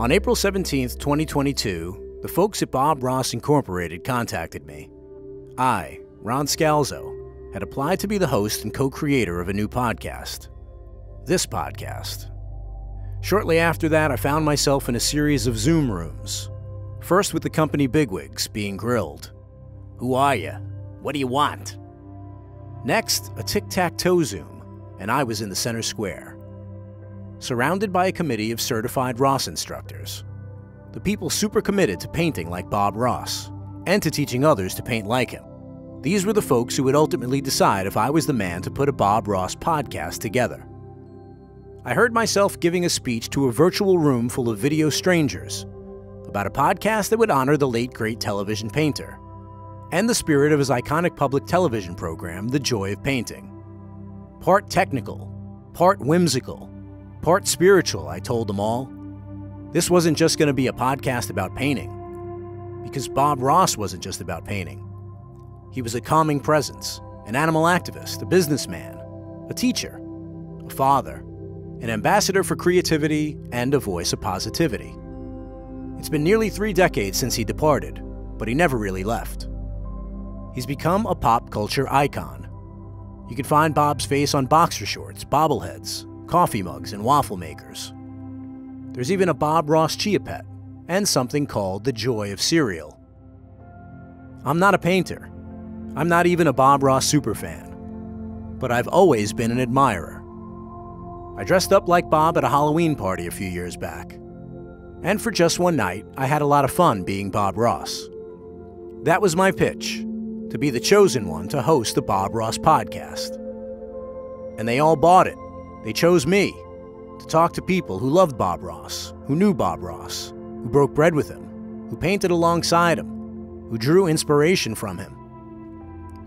On April 17th, 2022, the folks at Bob Ross Incorporated contacted me. I, Ron Scalzo, had applied to be the host and co-creator of a new podcast. This podcast. Shortly after that, I found myself in a series of Zoom rooms. First with the company bigwigs being grilled. Who are you? What do you want? Next, a tic-tac-toe Zoom, and I was in the center square. Surrounded by a committee of certified Ross instructors. The people super committed to painting like Bob Ross, and to teaching others to paint like him. These were the folks who would ultimately decide if I was the man to put a Bob Ross podcast together. I heard myself giving a speech to a virtual room full of video strangers about a podcast that would honor the late great television painter, and the spirit of his iconic public television program, The Joy of Painting. Part technical, part whimsical, part spiritual, I told them all. This wasn't just going to be a podcast about painting, because Bob Ross wasn't just about painting. He was a calming presence, an animal activist, a businessman, a teacher, a father, an ambassador for creativity, and a voice of positivity. It's been nearly 3 decades since he departed, but he never really left. He's become a pop culture icon. You can find Bob's face on boxer shorts, bobbleheads, coffee mugs, and waffle makers. There's even a Bob Ross Chia Pet, and something called the Joy of Cereal. I'm not a painter. I'm not even a Bob Ross superfan. But I've always been an admirer. I dressed up like Bob at a Halloween party a few years back. And for just one night, I had a lot of fun being Bob Ross. That was my pitch, to be the chosen one to host the Bob Ross podcast. And they all bought it. They chose me to talk to people who loved Bob Ross, who knew Bob Ross, who broke bread with him, who painted alongside him, who drew inspiration from him.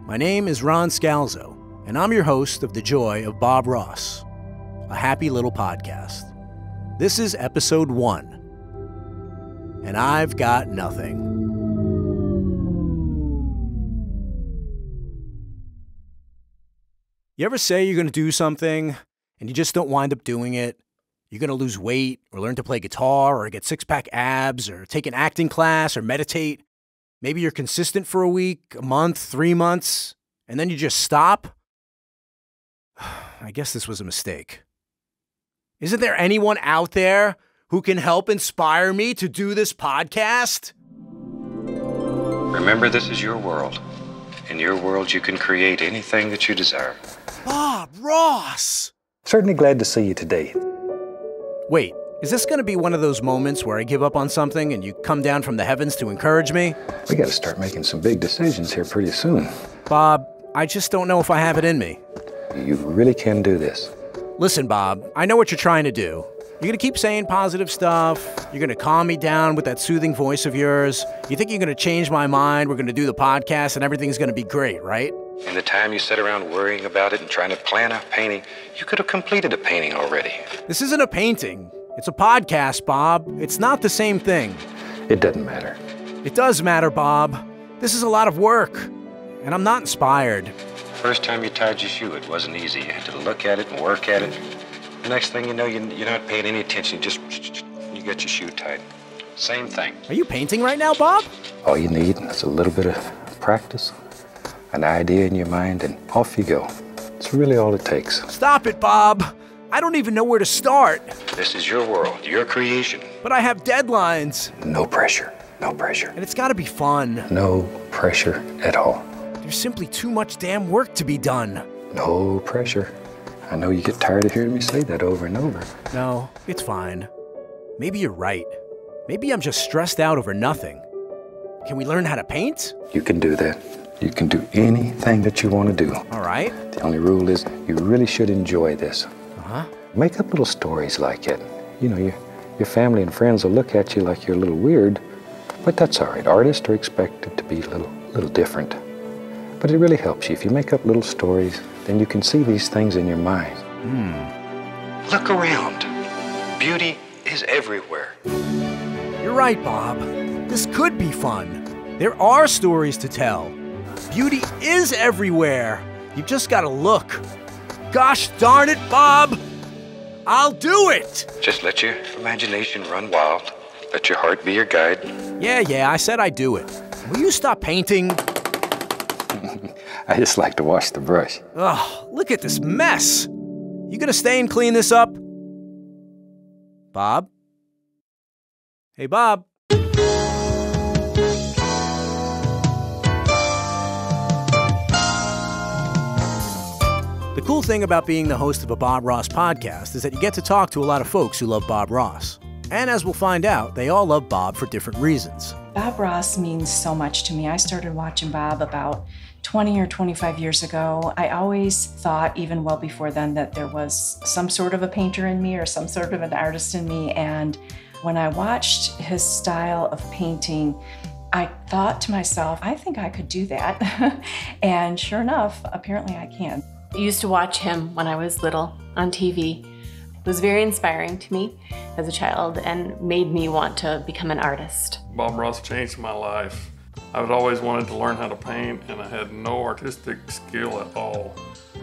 My name is Ron Scalzo, and I'm your host of The Joy of Bob Ross, a happy little podcast. This is episode 1, and I've got nothing. You ever say you're going to do something, and you just don't wind up doing it? You're going to lose weight, or learn to play guitar, or get six-pack abs, or take an acting class, or meditate. Maybe you're consistent for a week, a month, 3 months, and then you just stop? I guess this was a mistake. Isn't there anyone out there who can help inspire me to do this podcast? Remember, this is your world. In your world, you can create anything that you desire. Bob Ross! Certainly glad to see you today. Wait, is this going to be one of those moments where I give up on something and you come down from the heavens to encourage me? We got to start making some big decisions here pretty soon. Bob, I just don't know if I have it in me. You really can do this. Listen, Bob, I know what you're trying to do. You're going to keep saying positive stuff. You're going to calm me down with that soothing voice of yours. You think you're going to change my mind. We're going to do the podcast and everything's going to be great, right? In the time you sit around worrying about it and trying to plan a painting, you could have completed a painting already. This isn't a painting. It's a podcast, Bob. It's not the same thing. It doesn't matter. It does matter, Bob. This is a lot of work, and I'm not inspired. First time you tied your shoe, it wasn't easy. You had to look at it and work at it. The next thing you know, you're not paying any attention. You get your shoe tied. Same thing. Are you painting right now, Bob? All you need is a little bit of practice, an idea in your mind, and off you go. It's really all it takes. Stop it, Bob. I don't even know where to start. This is your world, your creation. But I have deadlines. No pressure. No pressure. And it's got to be fun. No pressure at all. There's simply too much damn work to be done. No pressure. I know you get tired of hearing me say that over and over. No, it's fine. Maybe you're right. Maybe I'm just stressed out over nothing. Can we learn how to paint? You can do that. You can do anything that you want to do. All right. The only rule is you really should enjoy this. Uh-huh. Make up little stories like it. You know, your family and friends will look at you like you're a little weird, but that's all right. Artists are expected to be a little different. But it really helps you. If you make up little stories, then you can see these things in your mind. Look around. Beauty is everywhere. You're right, Bob. This could be fun. There are stories to tell. Beauty is everywhere. You've just got to look. Gosh darn it, Bob! I'll do it! Just let your imagination run wild. Let your heart be your guide. Yeah, I said I'd do it. Will you stop painting? I just like to wash the brush. Ugh, look at this mess. You gonna stay and clean this up? Bob? Hey, Bob. The cool thing about being the host of a Bob Ross podcast is that you get to talk to a lot of folks who love Bob Ross. And as we'll find out, they all love Bob for different reasons. Bob Ross means so much to me. I started watching Bob about 20 or 25 years ago. I always thought, even well before then, that there was some sort of a painter in me or some sort of an artist in me. And when I watched his style of painting, I thought to myself, I think I could do that. And sure enough, apparently I can. I used to watch him when I was little on TV. It was very inspiring to me as a child and made me want to become an artist. Bob Ross changed my life. I was always wanted to learn how to paint, and I had no artistic skill at all.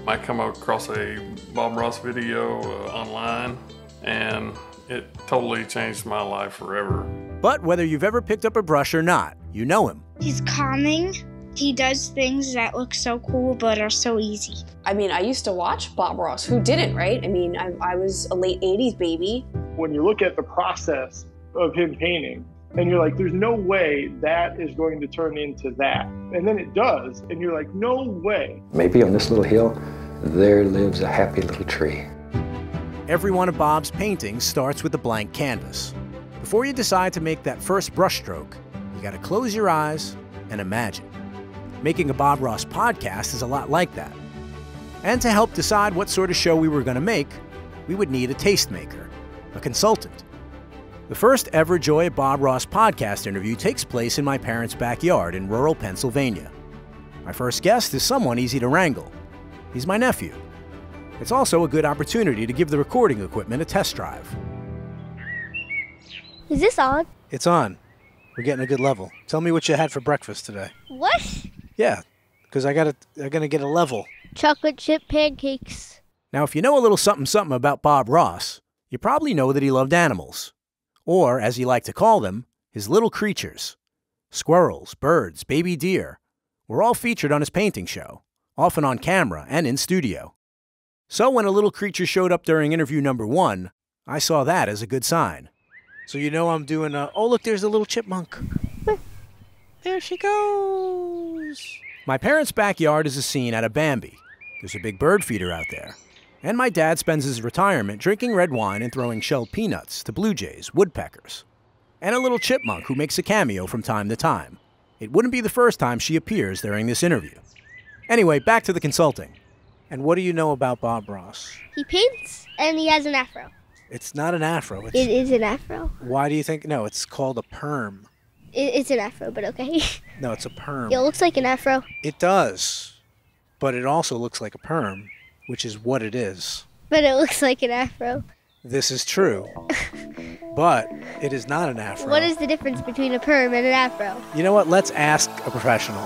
I come across a Bob Ross video online, and it totally changed my life forever. But whether you've ever picked up a brush or not, you know him. He's calming. He does things that look so cool but are so easy. I mean, I used to watch Bob Ross. Who didn't, right? I mean, I was a late 80s baby. When you look at the process of him painting, and you're like, there's no way that is going to turn into that. And then it does, and you're like, no way. Maybe on this little hill, there lives a happy little tree. Every one of Bob's paintings starts with a blank canvas. Before you decide to make that first brushstroke, you gotta close your eyes and imagine. Making a Bob Ross podcast is a lot like that. And to help decide what sort of show we were gonna make, we would need a tastemaker, a consultant. The first ever Joy at Bob Ross podcast interview takes place in my parents' backyard in rural Pennsylvania. My first guest is someone easy to wrangle. He's my nephew. It's also a good opportunity to give the recording equipment a test drive. Is this on? It's on. We're getting a good level. Tell me what you had for breakfast today. What? Yeah, because I gotta get a level. Chocolate chip pancakes. Now, if you know a little something about Bob Ross, you probably know that he loved animals. Or, as he liked to call them, his little creatures. Squirrels, birds, baby deer were all featured on his painting show, often on camera and in studio. So when a little creature showed up during interview number 1, I saw that as a good sign. So you know I'm doing oh look, there's a little chipmunk. There she goes. My parents' backyard is a scene out of Bambi. There's a big bird feeder out there. And my dad spends his retirement drinking red wine and throwing shelled peanuts to blue jays, woodpeckers. And a little chipmunk who makes a cameo from time to time. It wouldn't be the first time she appears during this interview. Anyway, back to the consulting. And what do you know about Bob Ross? He paints and he has an afro. It's not an afro. It is an afro. Why do you think? No, it's called a perm. It's an afro, but okay. No, it's a perm. It looks like an afro. It does. But it also looks like a perm, which is what it is. But it looks like an afro. This is true. But it is not an afro. What is the difference between a perm and an afro? You know what? Let's ask a professional.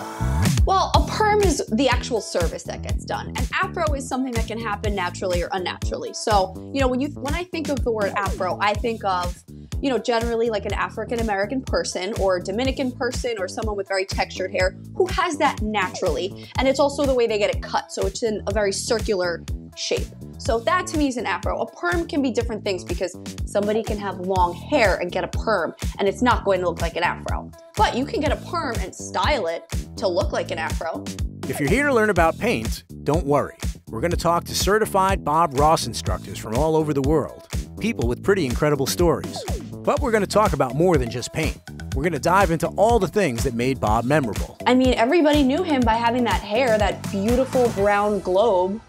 Well, a perm is the actual service that gets done. An afro is something that can happen naturally or unnaturally. So, you know, when I think of the word afro, I think of, you know, generally like an African-American person or a Dominican person or someone with very textured hair who has that naturally. And it's also the way they get it cut. So it's in a very circular shape. So that to me is an afro. A perm can be different things because somebody can have long hair and get a perm and it's not going to look like an afro. But you can get a perm and style it to look like an afro. If you're here to learn about paint, don't worry. We're going to talk to certified Bob Ross instructors from all over the world, people with pretty incredible stories. But we're going to talk about more than just paint. We're going to dive into all the things that made Bob memorable. I mean, everybody knew him by having that hair, that beautiful brown globe.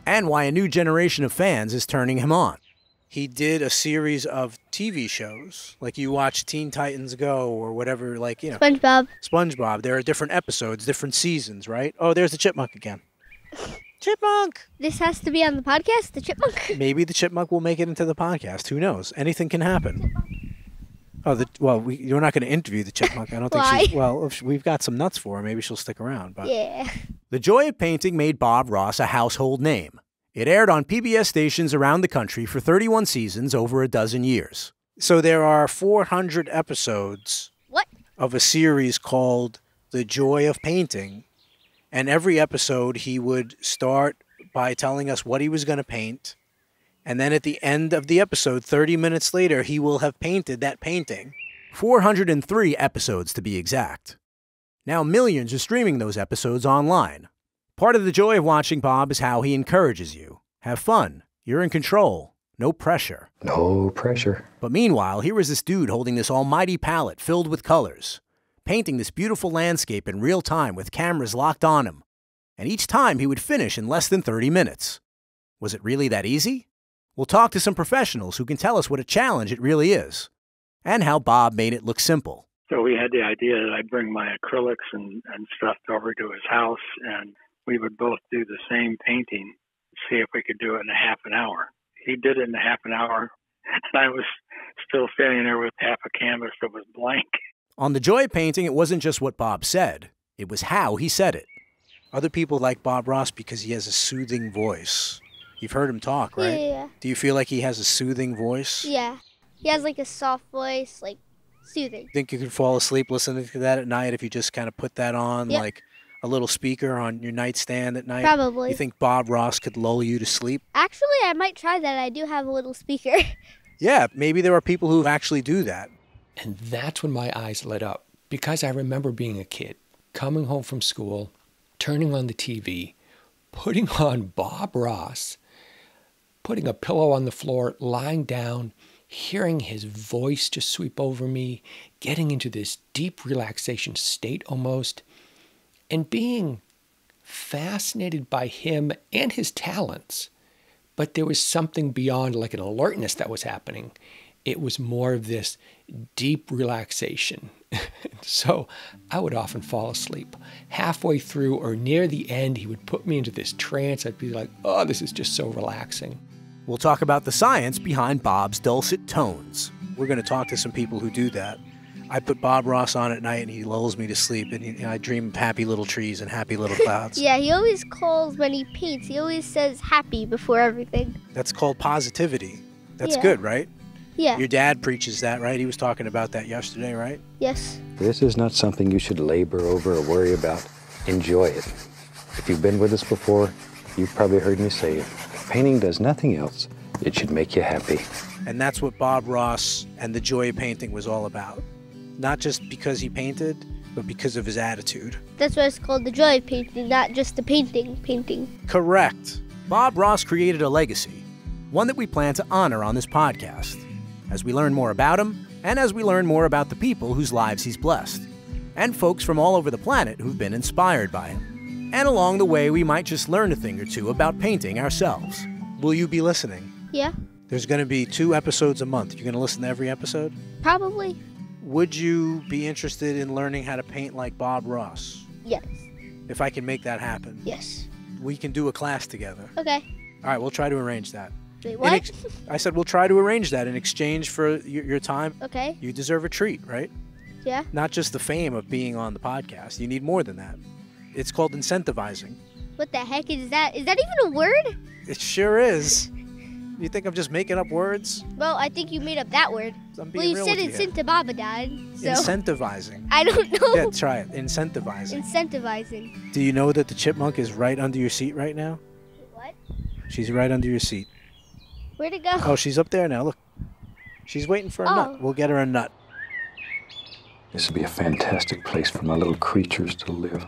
And why a new generation of fans is turning him on. He did a series of TV shows, like you watch Teen Titans Go or whatever, like, you know. SpongeBob. There are different episodes, different seasons, right? Oh, there's the chipmunk again. Chipmunk! This has to be on the podcast, the chipmunk? Maybe the chipmunk will make it into the podcast. Who knows? Anything can happen. Oh, you're not going to interview the chipmunk. I don't think Why? If we've got some nuts for her. Maybe she'll stick around. But yeah. The joy of painting made Bob Ross a household name. It aired on PBS stations around the country for 31 seasons over a dozen years. So there are 400 episodes What? of a series called The Joy of Painting. And every episode he would start by telling us what he was going to paint. And then at the end of the episode, 30 minutes later, he will have painted that painting. 403 episodes to be exact. Now millions are streaming those episodes online. Part of the joy of watching Bob is how he encourages you. Have fun. You're in control. No pressure. No pressure. But meanwhile, here is this dude holding this almighty palette filled with colors, painting this beautiful landscape in real time with cameras locked on him. And each time he would finish in less than 30 minutes. Was it really that easy? We'll talk to some professionals who can tell us what a challenge it really is, and how Bob made it look simple. So we had the idea that I'd bring my acrylics and stuff over to his house, and we would both do the same painting, see if we could do it in a half an hour. He did it in a half an hour, and I was still standing there with half a canvas that was blank. On The Joy of Painting, it wasn't just what Bob said, it was how he said it. Other people like Bob Ross because he has a soothing voice. You've heard him talk, right? Yeah. Do you feel like he has a soothing voice? Yeah. He has like a soft voice, like soothing. Think you could fall asleep listening to that at night if you just kind of put that on, Yep. like a little speaker on your nightstand at night? Probably. You think Bob Ross could lull you to sleep? Actually, I might try that. I do have a little speaker. Yeah, maybe there are people who actually do that. And that's when my eyes lit up, because I remember being a kid, coming home from school, turning on the TV, putting on Bob Ross, putting a pillow on the floor, lying down, hearing his voice just sweep over me, getting into this deep relaxation state almost, and being fascinated by him and his talents. But there was something beyond, like an alertness that was happening. It was more of this deep relaxation. So I would often fall asleep. Halfway through or near the end, he would put me into this trance. I'd be like, oh, this is just so relaxing. We'll talk about the science behind Bob's dulcet tones. We're going to talk to some people who do that. I put Bob Ross on at night and he lulls me to sleep, and I dream of happy little trees and happy little clouds. Yeah, he always calls when he paints. He always says happy before everything. That's called positivity. That's Yeah. good, right? Yeah. Your dad preaches that, right? He was talking about that yesterday, right? Yes. This is not something you should labor over or worry about. Enjoy it. If you've been with us before, you've probably heard me say, if painting does nothing else, it should make you happy. And that's what Bob Ross and The Joy of Painting was all about. Not just because he painted, but because of his attitude. That's why it's called the joy of painting, not just the painting. Correct. Bob Ross created a legacy, one that we plan to honor on this podcast, as we learn more about him, and as we learn more about the people whose lives he's blessed, and folks from all over the planet who've been inspired by him. And along the way, we might just learn a thing or two about painting ourselves. Will you be listening? Yeah, There's going to be 2 episodes a month. You're going to listen to every episode? probably. Would you be interested in learning how to paint like Bob Ross? Yes. If I can make that happen. Yes. We can do a class together. Okay. All right, we'll try to arrange that. Wait, what? I said we'll try to arrange that in exchange for your time. Okay. You deserve a treat, right? Yeah. Not just the fame of being on the podcast. You need more than that. It's called incentivizing. What the heck is that? Is that even a word? It sure is. You think I'm just making up words? Well, I think you made up that word. I'm Well, being you real said with you. incentivizing, so Incentivizing. I don't know. Yeah, try it. Incentivizing. Incentivizing. Do you know that the chipmunk is right under your seat right now? What? She's right under your seat. Where'd it go? Oh, she's up there now. Look. She's waiting for a nut. We'll get her a nut. This would be a fantastic place for my little creatures to live.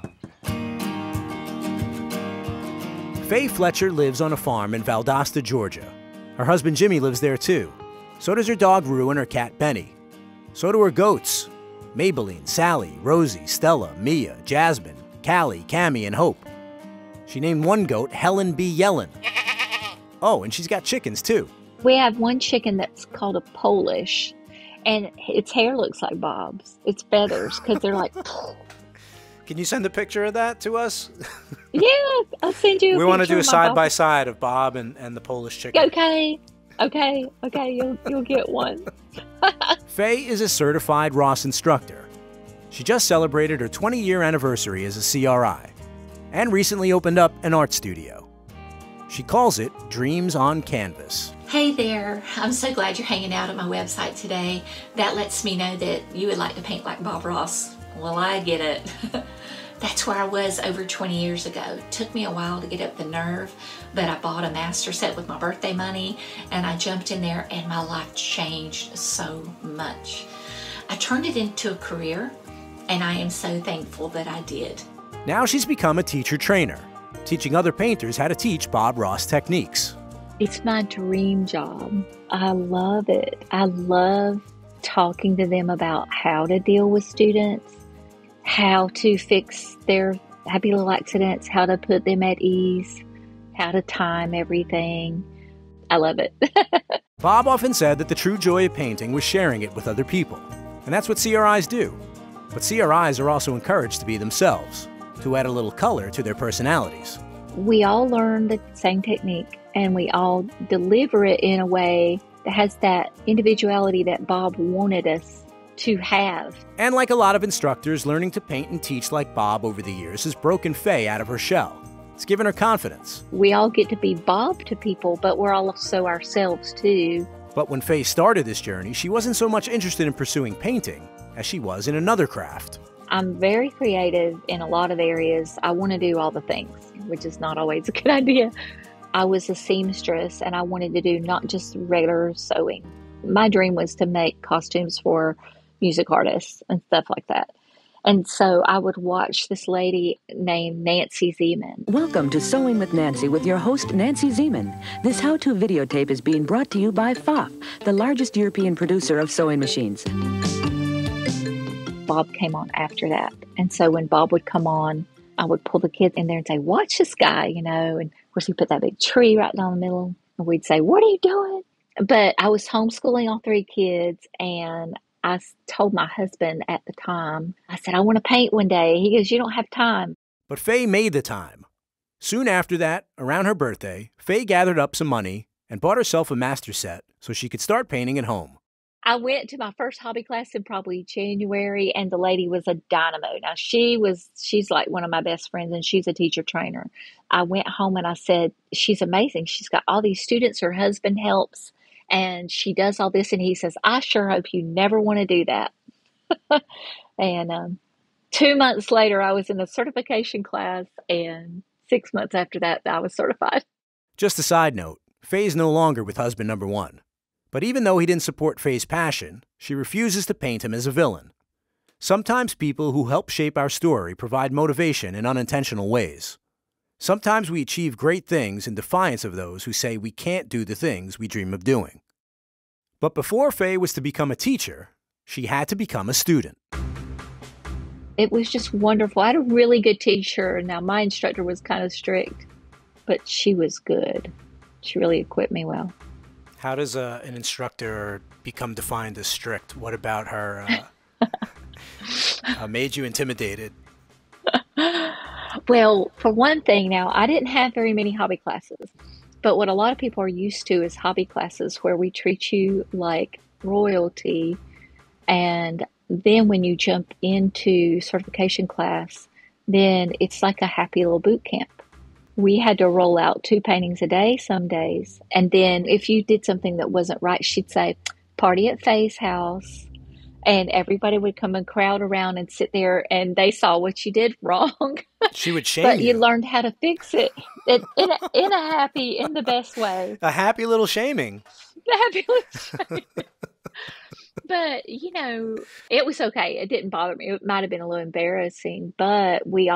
Faye Fletcher lives on a farm in Valdosta, Georgia. Her husband Jimmy lives there too. So does her dog Rue and her cat Benny. So do her goats, Maybelline, Sally, Rosie, Stella, Mia, Jasmine, Callie, Cammie, and Hope. She named one goat Helen B. Yellen. Oh, and she's got chickens too. We have one chicken that's called a Polish, and its hair looks like Bob's. Its feathers, because they're like... Can you send a picture of that to us? Yeah, I'll send you a We want to picture do a of my side-by-side of Bob and the Polish chicken. Okay, you'll get one. Faye is a certified Ross instructor. She just celebrated her 20-year anniversary as a CRI and recently opened up an art studio. She calls it Dreams on Canvas. Hey there, I'm so glad you're hanging out at my website today. That lets me know that you would like to paint like Bob Ross. Well, I get it. That's where I was over 20 years ago. It took me a while to get up the nerve, but I bought a master set with my birthday money and I jumped in there and my life changed so much. I turned it into a career and I am so thankful that I did. Now she's become a teacher trainer, teaching other painters how to teach Bob Ross techniques. It's my dream job. I love it. I love talking to them about how to deal with students, how to fix their happy little accidents, how to put them at ease, how to time everything. I love it. Bob often said that the true joy of painting was sharing it with other people, and that's what CRIs do. But CRIs are also encouraged to be themselves, to add a little color to their personalities. We all learn the same technique, and we all deliver it in a way that has that individuality that Bob wanted us to have. And like a lot of instructors, learning to paint and teach like Bob over the years has broken Faye out of her shell. It's given her confidence. We all get to be Bob to people, but we're also ourselves too. But when Faye started this journey, she wasn't so much interested in pursuing painting as she was in another craft. I'm very creative in a lot of areas. I want to do all the things, which is not always a good idea. I was a seamstress and I wanted to do not just regular sewing. My dream was to make costumes for music artists and stuff like that. And so I would watch this lady named Nancy Zeman. Welcome to Sewing with Nancy with your host, Nancy Zeman. This how-to videotape is being brought to you by FAF, the largest European producer of sewing machines. Bob came on after that. And so when Bob would come on, I would pull the kids in there and say, watch this guy, you know. And of course, he put that big tree right down the middle. And we'd say, what are you doing? But I was homeschooling all three kids. And I told my husband at the time, I said, I want to paint one day. He goes, you don't have time. But Faye made the time. Soon after that, around her birthday, Faye gathered up some money and bought herself a master set so she could start painting at home. I went to my first hobby class in probably January, and the lady was a dynamo. Now, she's like one of my best friends, and she's a teacher trainer. I went home and I said, she's amazing. She's got all these students. Her husband helps, and she does all this. And he says, I sure hope you never want to do that. And 2 months later, I was in a certification class, and 6 months after that, I was certified. Just a side note, Faye's no longer with husband number one. But even though he didn't support Faye's passion, she refuses to paint him as a villain. Sometimes people who help shape our story provide motivation in unintentional ways. Sometimes we achieve great things in defiance of those who say we can't do the things we dream of doing. But before Faye was to become a teacher, she had to become a student. It was just wonderful. I had a really good teacher. Now, my instructor was kind of strict, but she was good. She really equipped me well. How does an instructor become defined as strict? What about her made you intimidated? Well, for one thing, now, I didn't have very many hobby classes. But what a lot of people are used to is hobby classes where we treat you like royalty. And then when you jump into certification class, then it's like a happy little boot camp. We had to roll out 2 paintings a day some days. And then if you did something that wasn't right, she'd say, party at Faye's house. And everybody would come and crowd around and sit there, and they saw what you did wrong. She would shame but you. you learned how to fix it in the best way. A happy little shaming. A happy little shaming. But, you know, it was okay. It didn't bother me. It might have been a little embarrassing, but we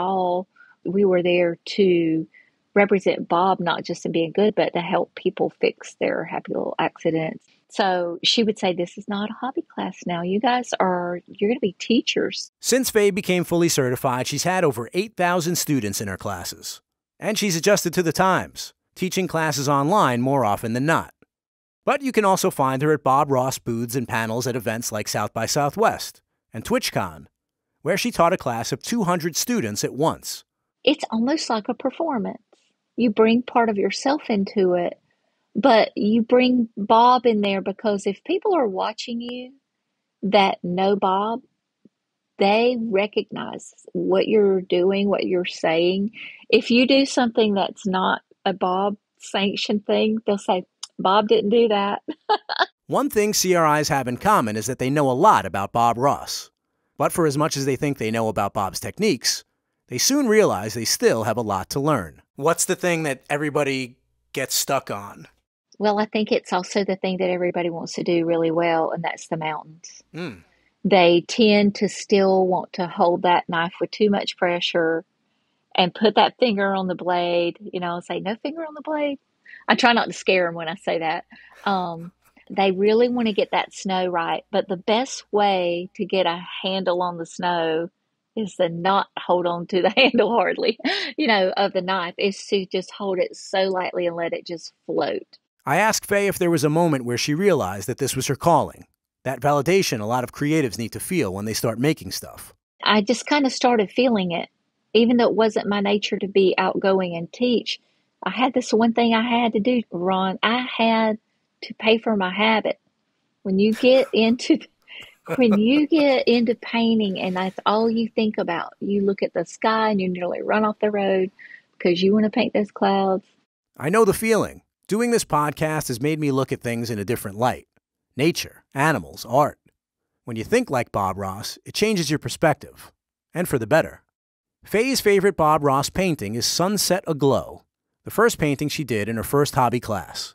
were there to represent Bob, not just in being good, but to help people fix their happy little accidents. So she would say, this is not a hobby class now. You're going to be teachers. Since Faye became fully certified, she's had over 8,000 students in her classes. And she's adjusted to the times, teaching classes online more often than not. But you can also find her at Bob Ross booths and panels at events like South by Southwest and TwitchCon, where she taught a class of 200 students at once. It's almost like a performance. You bring part of yourself into it, but you bring Bob in there because if people are watching you that know Bob, they recognize what you're doing, what you're saying. If you do something that's not a Bob sanctioned thing, they'll say, Bob didn't do that. One thing CRIs have in common is that they know a lot about Bob Ross. But for as much as they think they know about Bob's techniques, they soon realize they still have a lot to learn. What's the thing that everybody gets stuck on? Well, I think it's also the thing that everybody wants to do really well, and that's the mountains. Mm. They tend to still want to hold that knife with too much pressure and put that finger on the blade, say, no finger on the blade. I try not to scare them when I say that. They really want to get that snow right. But the best way to get a handle on the snow is to not hold on to the handle hardly, of the knife. Is to just hold it so lightly and let it just float. I asked Faye if there was a moment where she realized that this was her calling. That validation a lot of creatives need to feel when they start making stuff. I just kind of started feeling it. Even though it wasn't my nature to be outgoing and teach, I had this one thing I had to do, Ron. I had to pay for my habit. When you get into painting and that's all you think about, you look at the sky and you nearly run off the road because you want to paint those clouds. I know the feeling. Doing this podcast has made me look at things in a different light. Nature, animals, art. When you think like Bob Ross, it changes your perspective. And for the better. Faye's favorite Bob Ross painting is Sunset Aglow, the first painting she did in her first hobby class.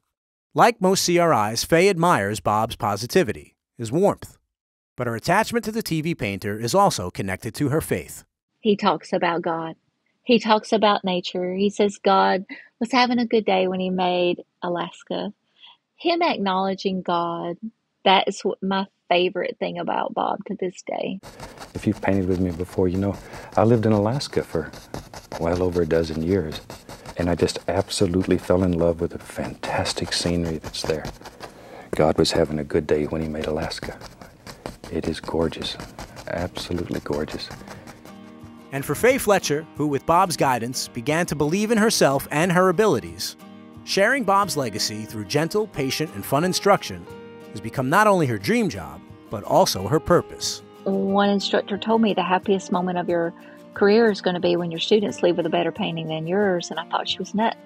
Like most CRIs, Faye admires Bob's positivity, his warmth. But her attachment to the TV painter is also connected to her faith. He talks about God. He talks about nature. He says God was having a good day when he made Alaska. Him acknowledging God, that is my favorite thing about Bob to this day. If you've painted with me before, I lived in Alaska for well over a dozen years, and I just absolutely fell in love with the fantastic scenery that's there. God was having a good day when he made Alaska. It is gorgeous, absolutely gorgeous. And for Faye Fletcher, who with Bob's guidance began to believe in herself and her abilities, sharing Bob's legacy through gentle, patient, and fun instruction has become not only her dream job, but also her purpose. One instructor told me the happiest moment of your career is going to be when your students leave with a better painting than yours, and I thought she was nuts.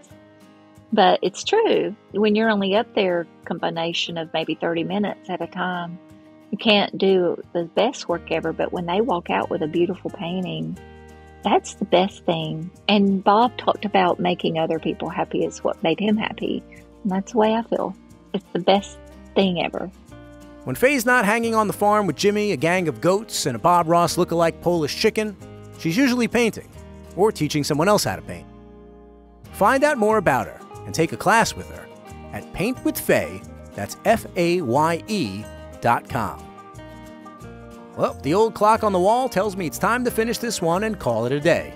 But it's true. When you're only up there a combination of maybe 30 minutes at a time, you can't do the best work ever, but when they walk out with a beautiful painting, that's the best thing. And Bob talked about making other people happy is what made him happy. And that's the way I feel. It's the best thing ever. When Faye's not hanging on the farm with Jimmy, a gang of goats, and a Bob Ross look-alike Polish chicken, she's usually painting or teaching someone else how to paint. Find out more about her and take a class with her at paintwithfaye, that's FAYE.com. Well, the old clock on the wall tells me it's time to finish this one and call it a day.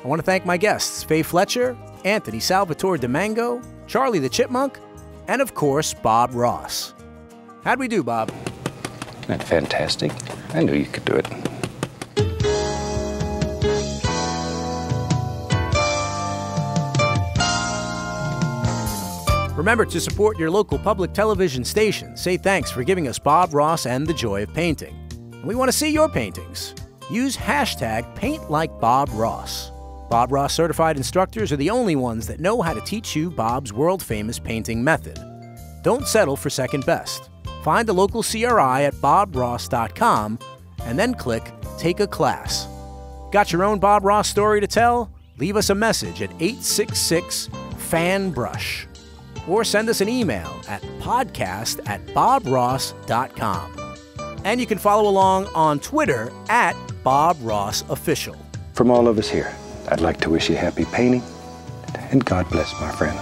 I want to thank my guests, Faye Fletcher, Anthony Salvatore DeMango, Charlie the Chipmunk, and of course, Bob Ross. How'd we do, Bob? Isn't that fantastic? I knew you could do it. Remember to support your local public television station. Say thanks for giving us Bob Ross and the joy of painting. And we want to see your paintings. Use hashtag #PaintLikeBobRoss. Bob Ross certified instructors are the only ones that know how to teach you Bob's world-famous painting method. Don't settle for second best. Find a local CRI at bobross.com and then click Take a Class. Got your own Bob Ross story to tell? Leave us a message at 866-FANBRUSH or send us an email at podcast@bobross.com. And you can follow along on Twitter at BobRossOfficial. From all of us here, I'd like to wish you happy painting, and God bless, my friend.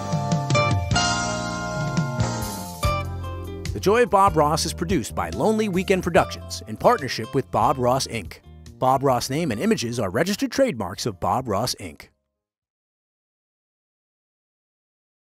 The Joy of Bob Ross is produced by Lonely Weekend Productions in partnership with Bob Ross, Inc. Bob Ross name and images are registered trademarks of Bob Ross, Inc.